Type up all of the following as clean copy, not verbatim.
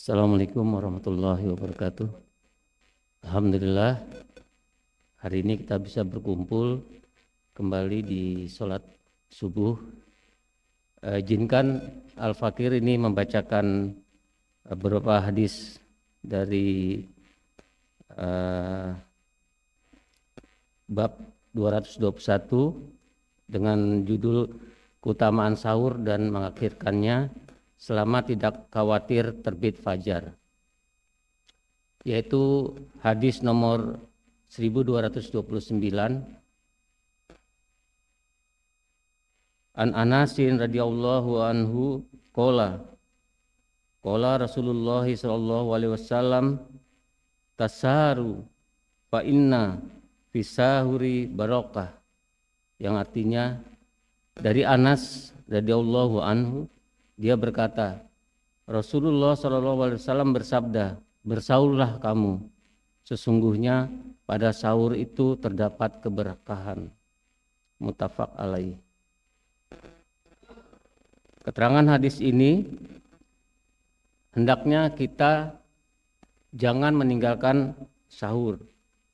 Assalamualaikum warahmatullahi wabarakatuh. Alhamdulillah, hari ini kita bisa berkumpul kembali di sholat subuh. Izinkan Al-Fakir ini membacakan beberapa hadis dari bab 221 dengan judul keutamaan sahur dan mengakhirkannya selama tidak khawatir terbit fajar, yaitu hadis nomor 1229 an Anasin radhiyallahu anhu qala Rasulullah sallallahu alaihi wasallam tasaharu fa inna fisahuri barakah, yang artinya dari Anas radhiyallahu anhu, dia berkata, Rasulullah SAW bersabda, bersahurlah kamu, sesungguhnya pada sahur itu terdapat keberkahan. Muttafaq alaih. Keterangan hadis ini, hendaknya kita jangan meninggalkan sahur,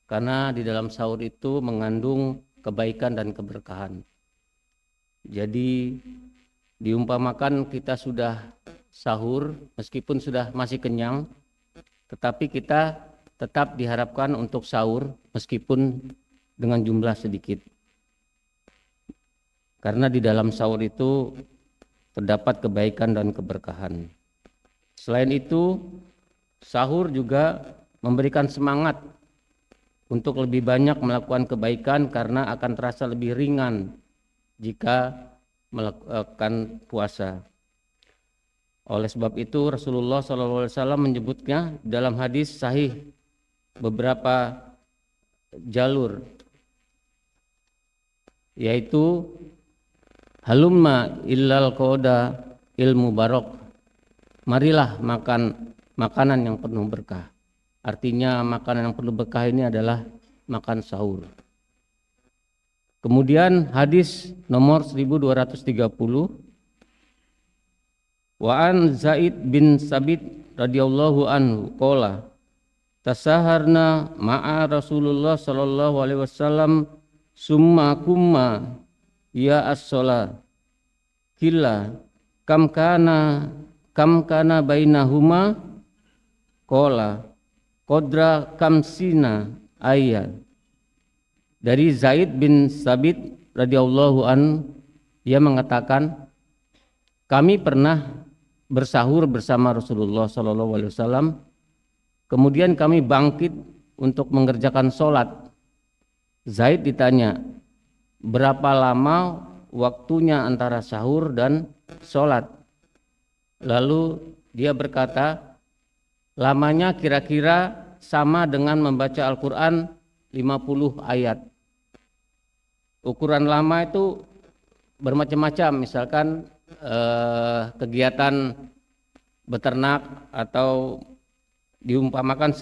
karena di dalam sahur itu mengandung kebaikan dan keberkahan. Jadi diumpamakan kita sudah sahur, meskipun sudah masih kenyang, tetapi kita tetap diharapkan untuk sahur meskipun dengan jumlah sedikit. Karena di dalam sahur itu terdapat kebaikan dan keberkahan. Selain itu, sahur juga memberikan semangat untuk lebih banyak melakukan kebaikan karena akan terasa lebih ringan jika melakukan puasa. Oleh sebab itu Rasulullah SAW menyebutnya dalam hadis sahih beberapa jalur, yaitu halumma illal qoda ilmu barok, marilah makan makanan yang penuh berkah. Artinya makanan yang penuh berkah ini adalah makan sahur. Kemudian hadis nomor 1230, wa an Zaid bin Sabit radhiyallahu anhu qala tasaharna ma'a Rasulullah sallallahu alaihi wasallam summa kumma ya as-shalah killa kam kana bainahuma qala qadra kamsina ayat. Dari Zaid bin Sabit radhiyallahu anhu, ia mengatakan, kami pernah bersahur bersama Rasulullah sallallahu alaihi wasallam, kemudian kami bangkit untuk mengerjakan sholat. Zaid ditanya, berapa lama waktunya antara sahur dan sholat? Lalu dia berkata, lamanya kira-kira sama dengan membaca Al-Quran 50 ayat. Ukuran lama itu bermacam-macam, misalkan kegiatan beternak atau diumpamakan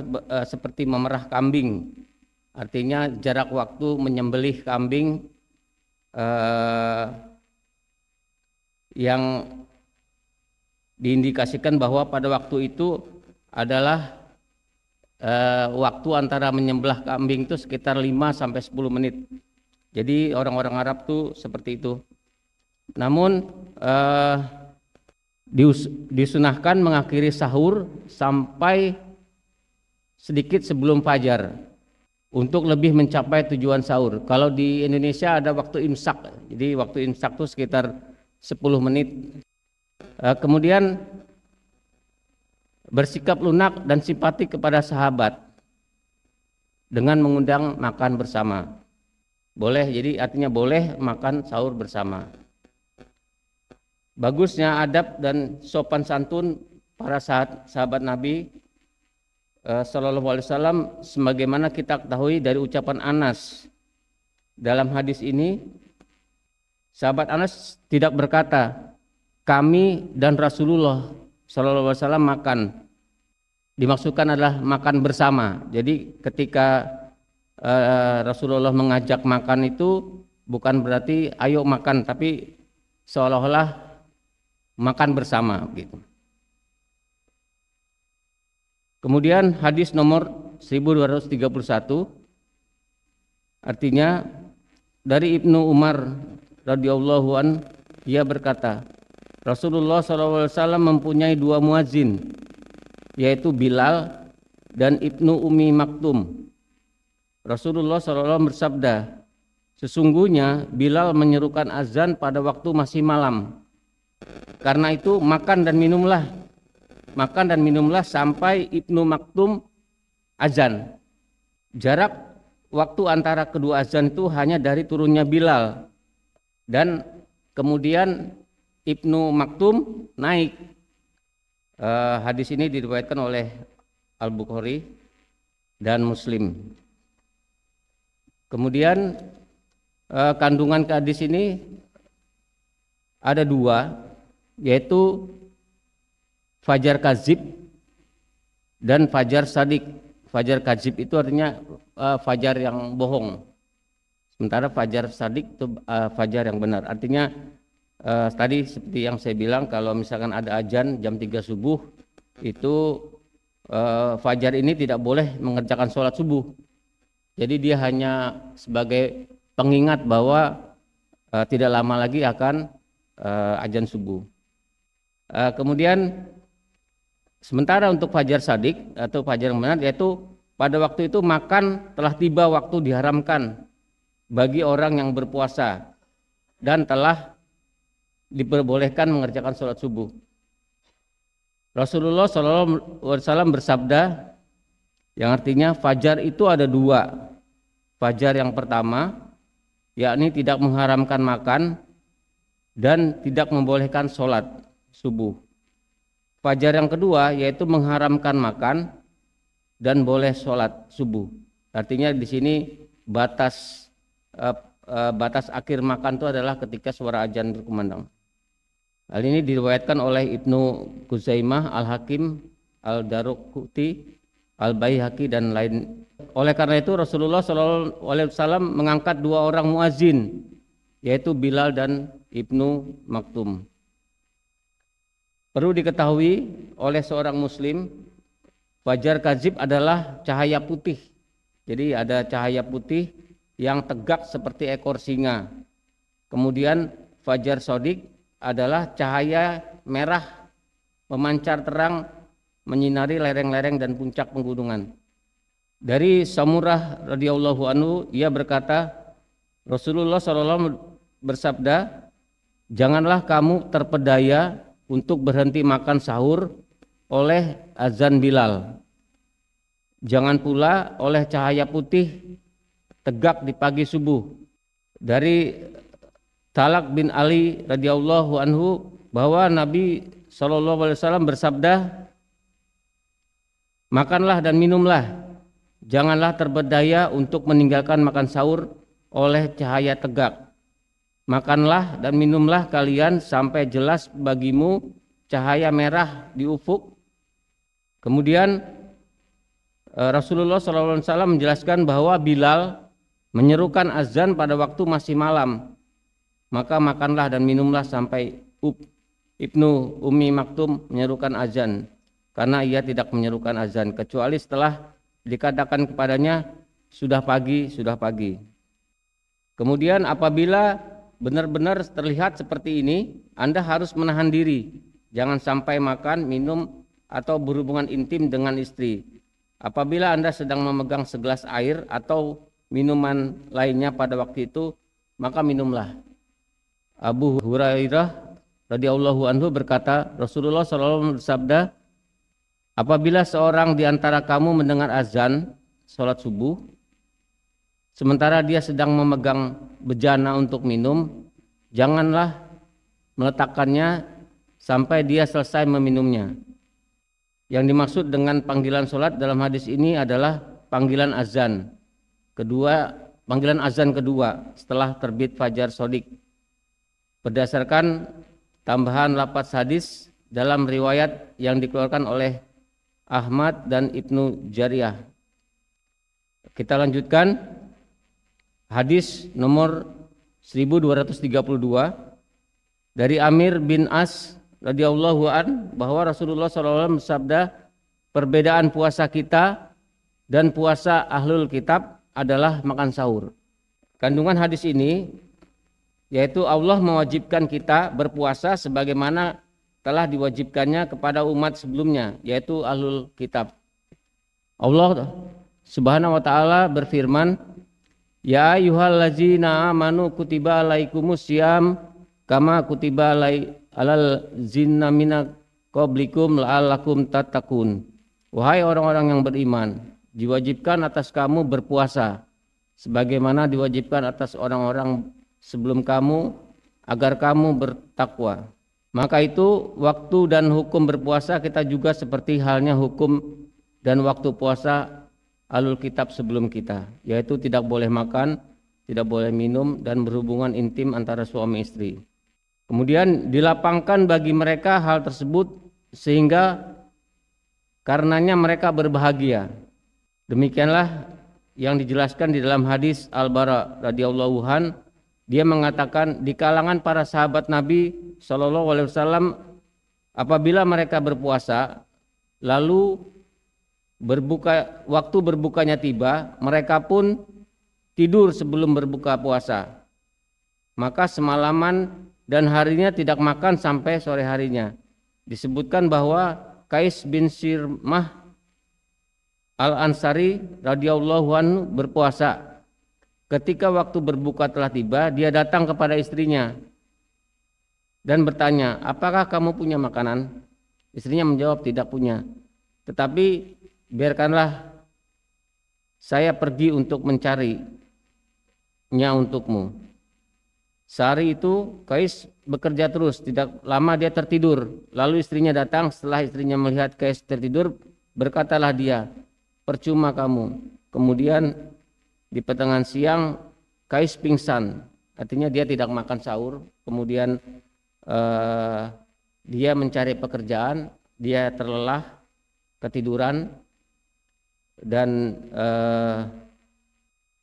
seperti memerah kambing. Artinya jarak waktu menyembelih kambing yang diindikasikan bahwa pada waktu itu adalah waktu antara menyembelih kambing itu sekitar 5 sampai 10 menit. Jadi orang-orang Arab tuh seperti itu. Namun disunahkan mengakhiri sahur sampai sedikit sebelum fajar untuk lebih mencapai tujuan sahur. Kalau di Indonesia ada waktu imsak, jadi waktu imsak tuh sekitar 10 menit. Kemudian bersikap lunak dan simpatik kepada sahabat dengan mengundang makan bersama. Boleh, jadi artinya boleh makan sahur bersama. Bagusnya adab dan sopan santun para sahabat Nabi sallallahu alaihi wasallam, sebagaimana kita ketahui dari ucapan Anas. Dalam hadis ini, sahabat Anas tidak berkata, kami dan Rasulullah sallallahu alaihi wasallam makan. Dimaksudkan adalah makan bersama. Jadi ketika Rasulullah mengajak makan itu bukan berarti ayo makan, tapi seolah-olah makan bersama gitu. Kemudian hadis nomor 1231, artinya dari Ibnu Umar radhiyallahu an, ia berkata, Rasulullah SAW mempunyai dua muadzin, yaitu Bilal dan Ibnu Ummi Maktum. Rasulullah SAW bersabda, sesungguhnya Bilal menyerukan azan pada waktu masih malam. Karena itu makan dan minumlah sampai Ibnu Maktum azan. Jarak waktu antara kedua azan itu hanya dari turunnya Bilal dan kemudian Ibnu Maktum naik. Hadis ini diriwayatkan oleh Al-Bukhari dan Muslim. Kemudian kandungan hadis ini ada dua, yaitu fajar kadzib dan fajar sadik. Fajar kadzib itu artinya fajar yang bohong, sementara fajar sadik itu fajar yang benar. Artinya tadi seperti yang saya bilang, kalau misalkan ada azan jam 3 subuh, itu fajar ini tidak boleh mengerjakan sholat subuh. Jadi dia hanya sebagai pengingat bahwa tidak lama lagi akan azan subuh. Kemudian sementara untuk fajar sadik atau fajar yang benar, yaitu pada waktu itu makan telah tiba waktu diharamkan bagi orang yang berpuasa dan telah diperbolehkan mengerjakan sholat subuh. Rasulullah SAW bersabda, yang artinya fajar itu ada dua. Fajar yang pertama, yakni tidak mengharamkan makan dan tidak membolehkan sholat subuh. Fajar yang kedua yaitu mengharamkan makan dan boleh sholat subuh. Artinya di sini batas akhir makan itu adalah ketika suara azan berkumandang. Hal ini diriwayatkan oleh Ibnu Khuzaimah, Al-Hakim, Al-Daruqutni, Al-Baihaqi dan lain. Oleh karena itu Rasulullah SAW mengangkat dua orang muazin, yaitu Bilal dan Ibnu Maktum. Perlu diketahui oleh seorang muslim, fajar kadzib adalah cahaya putih. Jadi ada cahaya putih yang tegak seperti ekor singa. Kemudian fajar sodik adalah cahaya merah memancar terang menyinari lereng-lereng dan puncak pegunungan. Dari Samurah radhiyallahu anhu, ia berkata, Rasulullah SAW bersabda, janganlah kamu terpedaya untuk berhenti makan sahur oleh azan Bilal. Jangan pula oleh cahaya putih tegak di pagi subuh. Dari Talak bin Ali radhiyallahu anhu bahwa Nabi SAW bersabda, makanlah dan minumlah, janganlah terbedaya untuk meninggalkan makan sahur oleh cahaya tegak. Makanlah dan minumlah kalian sampai jelas bagimu cahaya merah di ufuk. Kemudian Rasulullah SAW menjelaskan bahwa Bilal menyerukan azan pada waktu masih malam. Maka makanlah dan minumlah sampai Ibnu Ummi Maktum menyerukan azan, karena ia tidak menyerukan azan kecuali setelah dikatakan kepadanya sudah pagi. Kemudian apabila benar-benar terlihat seperti ini, Anda harus menahan diri, jangan sampai makan, minum atau berhubungan intim dengan istri. Apabila Anda sedang memegang segelas air atau minuman lainnya pada waktu itu, maka minumlah. Abu Hurairah radhiyallahu anhu berkata, Rasulullah SAW bersabda, apabila seorang di antara kamu mendengar azan sholat subuh, sementara dia sedang memegang bejana untuk minum, janganlah meletakkannya sampai dia selesai meminumnya. Yang dimaksud dengan panggilan sholat dalam hadis ini adalah panggilan azan kedua setelah terbit fajar sodik. Berdasarkan tambahan lafaz hadis dalam riwayat yang dikeluarkan oleh Ahmad dan Ibnu Jariyah. Kita lanjutkan hadis nomor 1232 dari Amir bin As radhiyallahu an bahwa Rasulullah SAW bersabda, perbedaan puasa kita dan puasa ahlul kitab adalah makan sahur. Kandungan hadis ini yaitu Allah mewajibkan kita berpuasa sebagaimana telah diwajibkannya kepada umat sebelumnya, yaitu ahlul kitab. Allah Subhanahu wa taala berfirman, "Ya ayyuhallazina amanu kutiba alaikumusiyam kama kutiba alal zinna min qablikum la'allakum tattaqun." Wahai orang-orang yang beriman, diwajibkan atas kamu berpuasa sebagaimana diwajibkan atas orang-orang sebelum kamu agar kamu bertakwa. Maka itu waktu dan hukum berpuasa kita juga seperti halnya hukum dan waktu puasa ahlul kitab sebelum kita, yaitu tidak boleh makan, tidak boleh minum, dan berhubungan intim antara suami istri. Kemudian dilapangkan bagi mereka hal tersebut sehingga karenanya mereka berbahagia. Demikianlah yang dijelaskan di dalam hadis Al-Bara radhiyallahu an. Dia mengatakan di kalangan para sahabat Nabi Shallallahu Alaihi Wasallam apabila mereka berpuasa lalu waktu berbukanya tiba, mereka pun tidur sebelum berbuka puasa. Maka semalaman dan harinya tidak makan sampai sore harinya. Disebutkan bahwa Qais bin Sirmah Al-Ansari radhiyallahu anhu berpuasa. Ketika waktu berbuka telah tiba, dia datang kepada istrinya dan bertanya, "Apakah kamu punya makanan?" Istrinya menjawab, "Tidak punya. Tetapi biarkanlah saya pergi untuk mencarinya untukmu." Sehari itu Qais bekerja terus, tidak lama dia tertidur. Lalu istrinya datang. Setelah istrinya melihat Qais tertidur, berkatalah dia, "Percuma kamu." Kemudian di pertengahan siang Qais pingsan, artinya dia tidak makan sahur. Kemudian dia mencari pekerjaan, dia terlelah, ketiduran, dan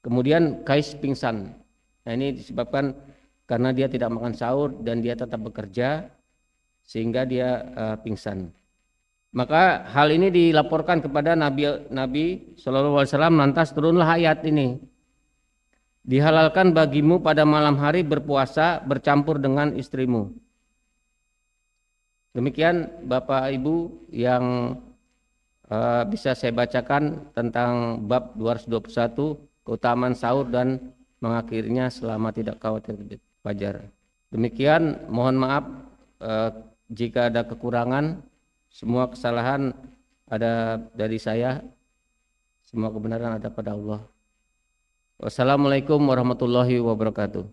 kemudian Qais pingsan. Nah, ini disebabkan karena dia tidak makan sahur dan dia tetap bekerja sehingga dia pingsan. Maka hal ini dilaporkan kepada Nabi Shallallahu Alaihi Wasallam, lantas turunlah ayat ini. Dihalalkan bagimu pada malam hari berpuasa bercampur dengan istrimu. Demikian Bapak Ibu yang bisa saya bacakan tentang bab 221 keutamaan sahur dan mengakhirinya selama tidak khawatir terbit fajar. Demikian, mohon maaf jika ada kekurangan. Semua kesalahan ada dari saya, semua kebenaran ada pada Allah. Wassalamualaikum warahmatullahi wabarakatuh.